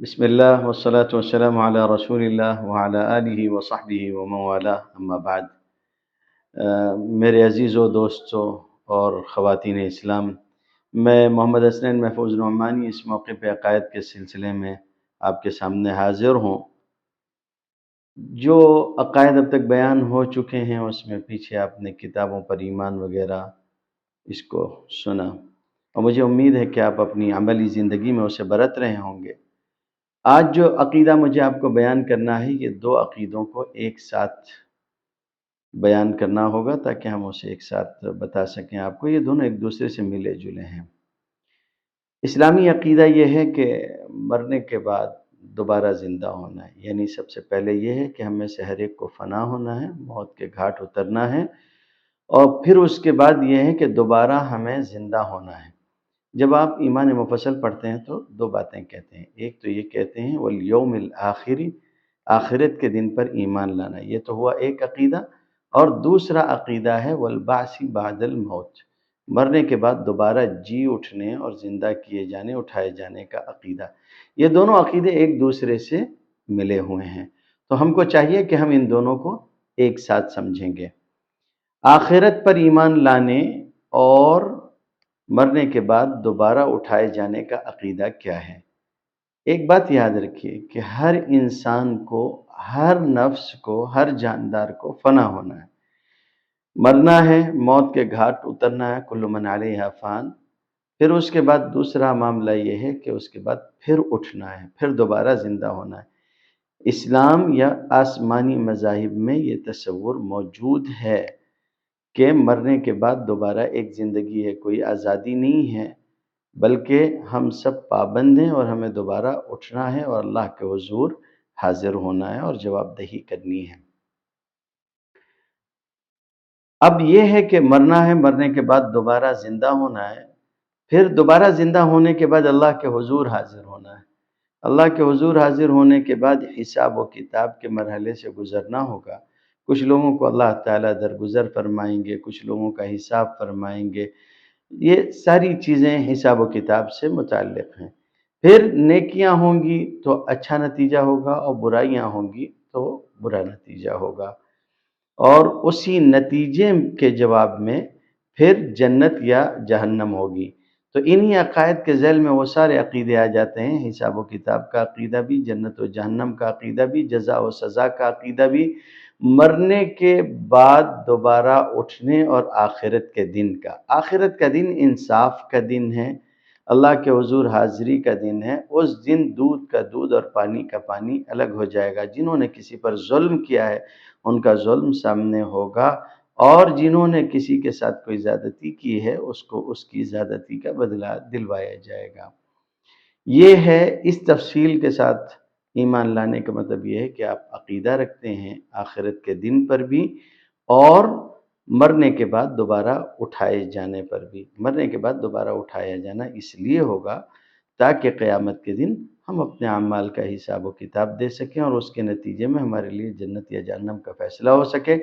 بسم اللہ والصلاة والسلام علی رسول اللہ وعلی آلہ وصحبہ ومن والہ اما بعد۔ میرے عزیزو دوستو اور خواتین اسلام، میں محمد حسنین محفوظ نعمانی اس موقع پہ عقائد کے سلسلے میں آپ کے سامنے حاضر ہوں۔ جو عقائد اب تک بیان ہو چکے ہیں اس میں پیچھے آپ نے کتابوں پر ایمان وغیرہ اس کو سنا، اور مجھے امید ہے کہ آپ اپنی عملی زندگی میں اسے برت رہے ہوں گے۔ آج جو عقیدہ مجھے آپ کو بیان کرنا ہے، یہ دو عقیدوں کو ایک ساتھ بیان کرنا ہوگا تاکہ ہم اسے ایک ساتھ بتا سکیں آپ کو۔ یہ دونوں ایک دوسرے سے ملے جلے ہیں۔ اسلامی عقیدہ یہ ہے کہ مرنے کے بعد دوبارہ زندہ ہونا ہے، یعنی سب سے پہلے یہ ہے کہ ہم میں سے ہر ایک کو فنا ہونا ہے، موت کے گھاٹ اترنا ہے، اور پھر اس کے بعد یہ ہے کہ دوبارہ ہمیں زندہ ہونا ہے۔ جب آپ ایمان مفصل پڑھتے ہیں تو دو باتیں کہتے ہیں، ایک تو یہ کہتے ہیں والیوم الآخری، آخرت کے دن پر ایمان لانا، یہ تو ہوا ایک عقیدہ، اور دوسرا عقیدہ ہے والبعث بعد الموت، مرنے کے بعد دوبارہ جی اٹھنے اور زندہ کیے جانے، اٹھائے جانے کا عقیدہ۔ یہ دونوں عقیدے ایک دوسرے سے ملے ہوئے ہیں، تو ہم کو چاہیے کہ ہم ان دونوں کو ایک ساتھ سمجھیں گے۔ آخرت پر ایمان لانے اور مرنے کے بعد دوبارہ اٹھائے جانے کا عقیدہ کیا ہے؟ ایک بات یاد رکھیے کہ ہر انسان کو، ہر نفس کو، ہر جاندار کو فنا ہونا ہے، مرنا ہے، موت کے گھاٹ اترنا ہے، کل من علیہا فان۔ پھر اس کے بعد دوسرا معاملہ یہ ہے کہ اس کے بعد پھر اٹھنا ہے، پھر دوبارہ زندہ ہونا ہے۔ اسلام یا آسمانی مذاہب میں یہ تصور موجود ہے کہ مرنے کے بعد دوبارہ ایک زندگی ہے، کوئی آزادی نہیں ہے، بلکہ ہم سب پابند ہیں اور ہمیں دوبارہ اٹھنا ہے اور اللہ کے حضور حاضر ہونا ہے اور جواب دہی کرنی ہے۔ اب یہ ہے کہ مرنا ہے، مرنے کے بعد دوبارہ زندہ ہونا ہے، پھر دوبارہ زندہ ہونے کے بعد اللہ کے حضور حاضر ہونا ہے۔ اللہ کے حضور حاضر ہونے کے بعد حساب و کتاب کے مرحلے سے گزرنا ہوگا۔ کچھ لوگوں کو اللہ تعالیٰ درگزر فرمائیں گے، کچھ لوگوں کا حساب فرمائیں گے۔ یہ ساری چیزیں حساب و کتاب سے متعلق ہیں۔ پھر نیکیاں ہوں گی تو اچھا نتیجہ ہوگا، اور برائیاں ہوں گی تو برا نتیجہ ہوگا، اور اسی نتیجے کے جواب میں پھر جنت یا جہنم ہوگی۔ تو انہی عقائد کے ذیل میں وہ سارے عقیدے آ جاتے ہیں، حساب و کتاب کا عقیدہ بھی، جنت و جہنم کا عقیدہ بھی، جزا و سزا کا عقیدہ بھی، مرنے کے بعد دوبارہ اٹھنے اور آخرت کے دن کا۔ آخرت کا دن انصاف کا دن ہے، اللہ کے حضور حاضری کا دن ہے۔ اس دن دودھ کا دودھ اور پانی کا پانی الگ ہو جائے گا۔ جنہوں نے کسی پر ظلم کیا ہے ان کا ظلم سامنے ہوگا، اور جنہوں نے کسی کے ساتھ کوئی زیادتی کی ہے اس کو اس کی زیادتی کا بدلہ دلوایا جائے گا۔ یہ ہے اس تفصیل کے ساتھ ایمان لانے کا مطلب یہ ہے کہ آپ عقیدہ رکھتے ہیں آخرت کے دن پر بھی، اور مرنے کے بعد دوبارہ اٹھائے جانے پر بھی۔ مرنے کے بعد دوبارہ اٹھایا جانا اس لیے ہوگا تاکہ قیامت کے دن ہم اپنے اعمال کا حساب و کتاب دے سکیں، اور اس کے نتیجے میں ہمارے لیے جنت یا جہنم کا فیصلہ ہو سکے۔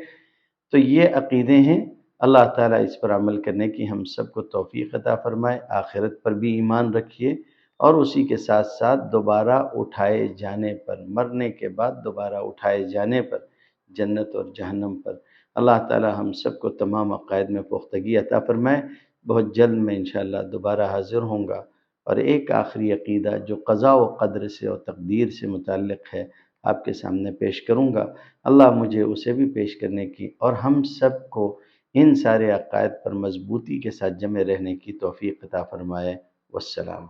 تو یہ عقیدے ہیں، اللہ تعالیٰ اس پر عمل کرنے کی ہم سب کو توفیق عطا فرمائے۔ آخرت پر بھی ایمان رکھیے، اور اسی کے ساتھ ساتھ دوبارہ اٹھائے جانے پر، مرنے کے بعد دوبارہ اٹھائے جانے پر، جنت اور جہنم پر اللہ تعالیٰ ہم سب کو تمام عقائد میں پختگی عطا فرمائے۔ بہت جلد میں انشاءاللہ دوبارہ حاضر ہوں گا، اور ایک آخری عقیدہ جو قضاء و قدر سے اور تقدیر سے متعلق ہے آپ کے سامنے پیش کروں گا۔ اللہ مجھے اسے بھی پیش کرنے کی اور ہم سب کو ان سارے عقائد پر مضبوطی کے ساتھ جمع رہنے کی توفیق عطا فرمائے۔ والسلام۔